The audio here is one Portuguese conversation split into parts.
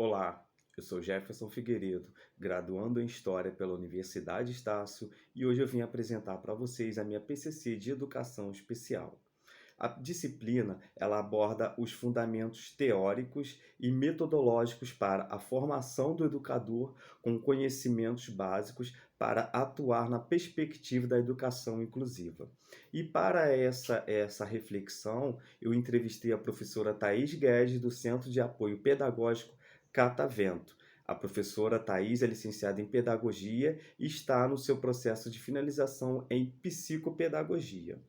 Olá, eu sou Jefferson Figueiredo, graduando em História pela Universidade Estácio, e hoje eu vim apresentar para vocês a minha PCC de Educação Especial. A disciplina, ela aborda os fundamentos teóricos e metodológicos para a formação do educador com conhecimentos básicos para atuar na perspectiva da educação inclusiva. E para essa reflexão, eu entrevistei a professora Thaís Guedes, do Centro de Apoio Pedagógico Catavento. A professora Thaís é licenciada em Pedagogia e está no seu processo de finalização em Psicopedagogia.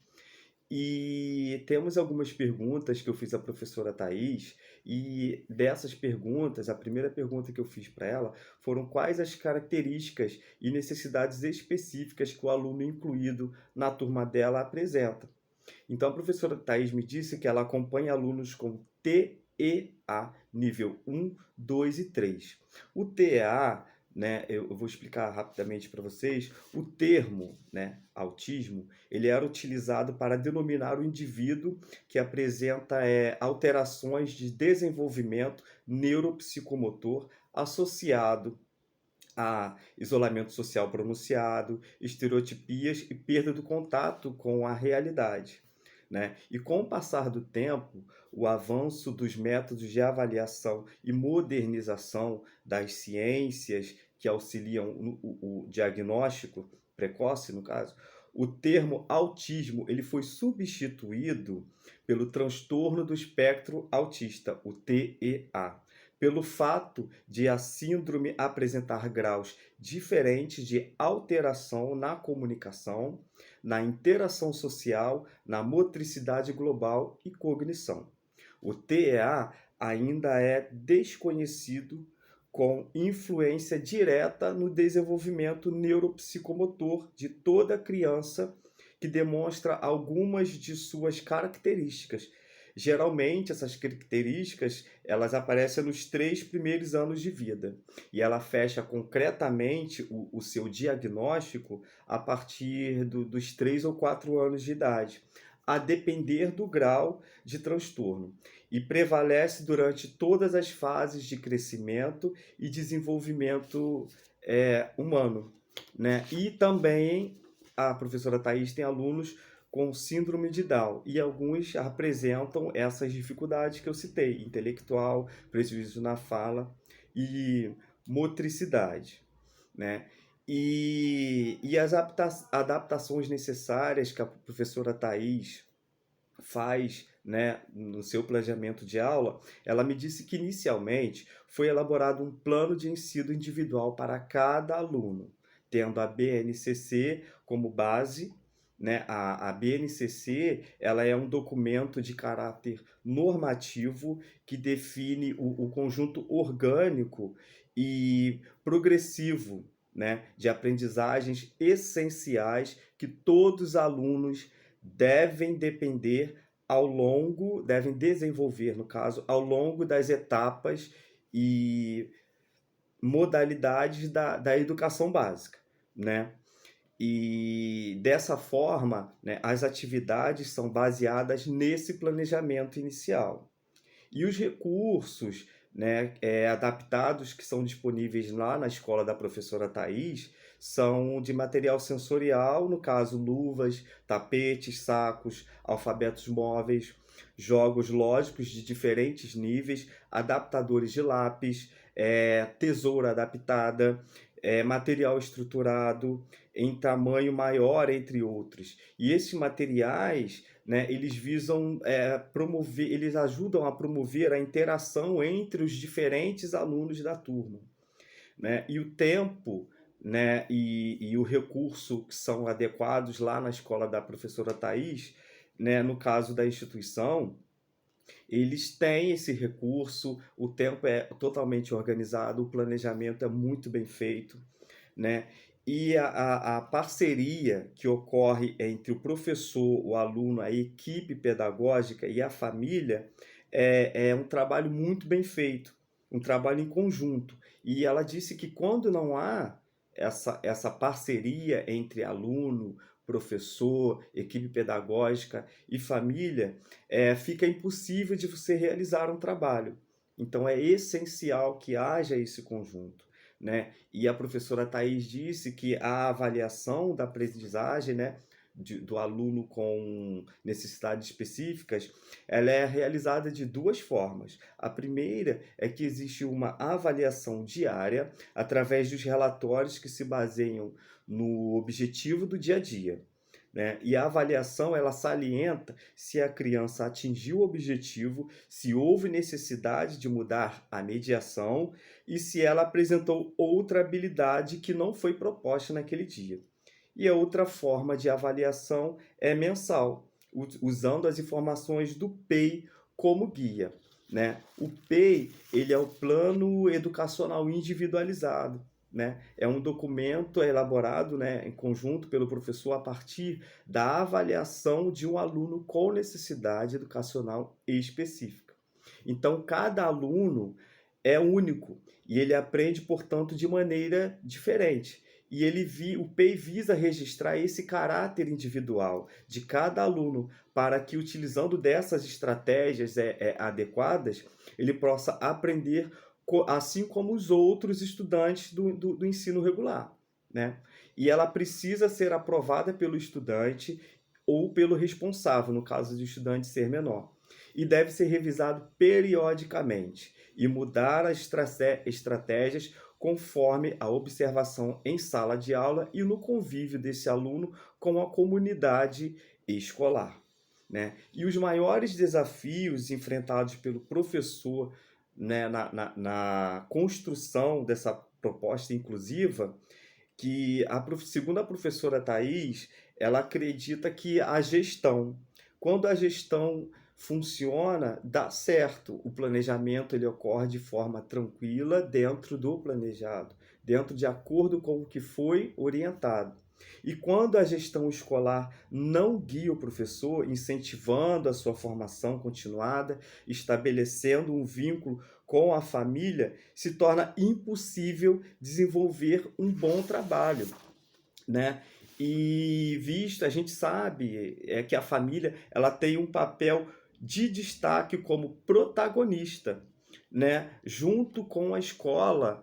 E temos algumas perguntas que eu fiz à professora Thaís, e dessas perguntas, a primeira pergunta que eu fiz para ela foram quais as características e necessidades específicas que o aluno incluído na turma dela apresenta. Então, a professora Thaís me disse que ela acompanha alunos com TEA, nível 1, 2 e 3. O TEA, né, eu vou explicar rapidamente para vocês, o termo, né, autismo, ele era utilizado para denominar o indivíduo que apresenta alterações de desenvolvimento neuropsicomotor associado a isolamento social pronunciado, estereotipias e perda do contato com a realidade, né? E com o passar do tempo, o avanço dos métodos de avaliação e modernização das ciências que auxiliam o diagnóstico precoce, no caso, o termo autismo ele foi substituído pelo transtorno do espectro autista, o TEA, pelo fato de a síndrome apresentar graus diferentes de alteração na comunicação, na interação social, na motricidade global e cognição. O TEA ainda é desconhecido com influência direta no desenvolvimento neuropsicomotor de toda criança, que demonstra algumas de suas características. Geralmente, essas características elas aparecem nos 3 primeiros anos de vida, e ela fecha concretamente o seu diagnóstico a partir dos 3 ou 4 anos de idade, a depender do grau de transtorno, e prevalece durante todas as fases de crescimento e desenvolvimento humano, né? E também a professora Thaís tem alunos com síndrome de Down, e alguns apresentam essas dificuldades que eu citei: intelectual, prejuízo na fala e motricidade, né? E as adaptações necessárias que a professora Thaís faz, né, no seu planejamento de aula, ela me disse que inicialmente foi elaborado um plano de ensino individual para cada aluno, tendo a BNCC como base, né? A BNCC ela é um documento de caráter normativo que define o conjunto orgânico e progressivo, né, de aprendizagens essenciais que todos os alunos devem desenvolver, no caso, ao longo das etapas e modalidades da educação básica, né? E dessa forma, né, as atividades são baseadas nesse planejamento inicial. E os recursos, né, adaptados que são disponíveis lá na escola da professora Thaís são de material sensorial, no caso luvas, tapetes, sacos, alfabetos móveis, jogos lógicos de diferentes níveis, adaptadores de lápis, tesoura adaptada, material estruturado em tamanho maior, entre outros. E esses materiais, né, eles visam promover, eles ajudam a promover a interação entre os diferentes alunos da turma, né? E o tempo, né, e o recurso que são adequados lá na escola da professora Thaís, né, no caso da instituição, eles têm esse recurso, o tempo é totalmente organizado, o planejamento é muito bem feito, né? E a parceria que ocorre entre o professor, o aluno, a equipe pedagógica e a família é um trabalho muito bem feito, um trabalho em conjunto. E ela disse que quando não há essa parceria entre aluno, professor, equipe pedagógica e família, fica impossível de você realizar um trabalho, Então é essencial que haja esse conjunto, né. E a professora Thaís disse que a avaliação da aprendizagem, né, do aluno com necessidades específicas, ela é realizada de 2 formas. A primeira é que existe uma avaliação diária, através dos relatórios que se baseiam no objetivo do dia a dia, né. E a avaliação, ela salienta se a criança atingiu o objetivo, se houve necessidade de mudar a mediação e se ela apresentou outra habilidade que não foi proposta naquele dia. E a outra forma de avaliação é mensal, usando as informações do PEI como guia, né. O PEI, ele é o Plano Educacional Individualizado, né. É um documento elaborado, né, em conjunto pelo professor a partir da avaliação de um aluno com necessidade educacional específica. Então cada aluno é único e ele aprende, portanto, de maneira diferente. E o PEI visa registrar esse caráter individual de cada aluno, para que, utilizando dessas estratégias adequadas, ele possa aprender assim como os outros estudantes do ensino regular, né? E ela precisa ser aprovada pelo estudante ou pelo responsável, no caso do estudante ser menor. E deve ser revisado periodicamente e mudar as estratégias conforme a observação em sala de aula e no convívio desse aluno com a comunidade escolar, né? E os maiores desafios enfrentados pelo professor, né, na construção dessa proposta inclusiva, que segundo a professora Thais, ela acredita que a gestão, quando a gestão funciona, dá certo. O planejamento ele ocorre de forma tranquila dentro do planejado, dentro de acordo com o que foi orientado. E quando a gestão escolar não guia o professor, incentivando a sua formação continuada, estabelecendo um vínculo com a família, se torna impossível desenvolver um bom trabalho, né? E visto, a gente sabe que a família ela tem um papel de destaque como protagonista, né, junto com a escola,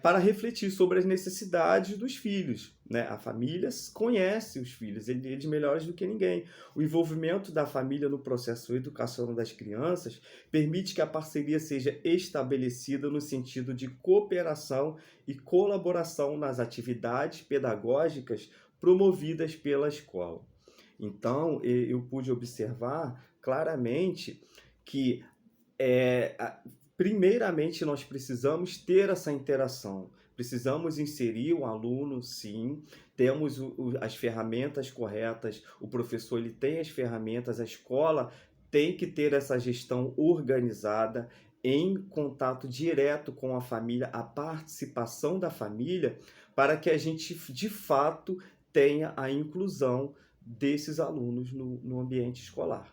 para refletir sobre as necessidades dos filhos, né? A família conhece os filhos, eles melhores do que ninguém. O envolvimento da família no processo educacional das crianças permite que a parceria seja estabelecida no sentido de cooperação e colaboração nas atividades pedagógicas promovidas pela escola. Então, eu pude observar claramente que primeiramente, nós precisamos ter essa interação. Precisamos inserir o aluno, sim. Temos as ferramentas corretas. O professor ele tem as ferramentas. A escola tem que ter essa gestão organizada, em contato direto com a família, a participação da família, para que a gente, de fato, tenha a inclusão desses alunos no ambiente escolar.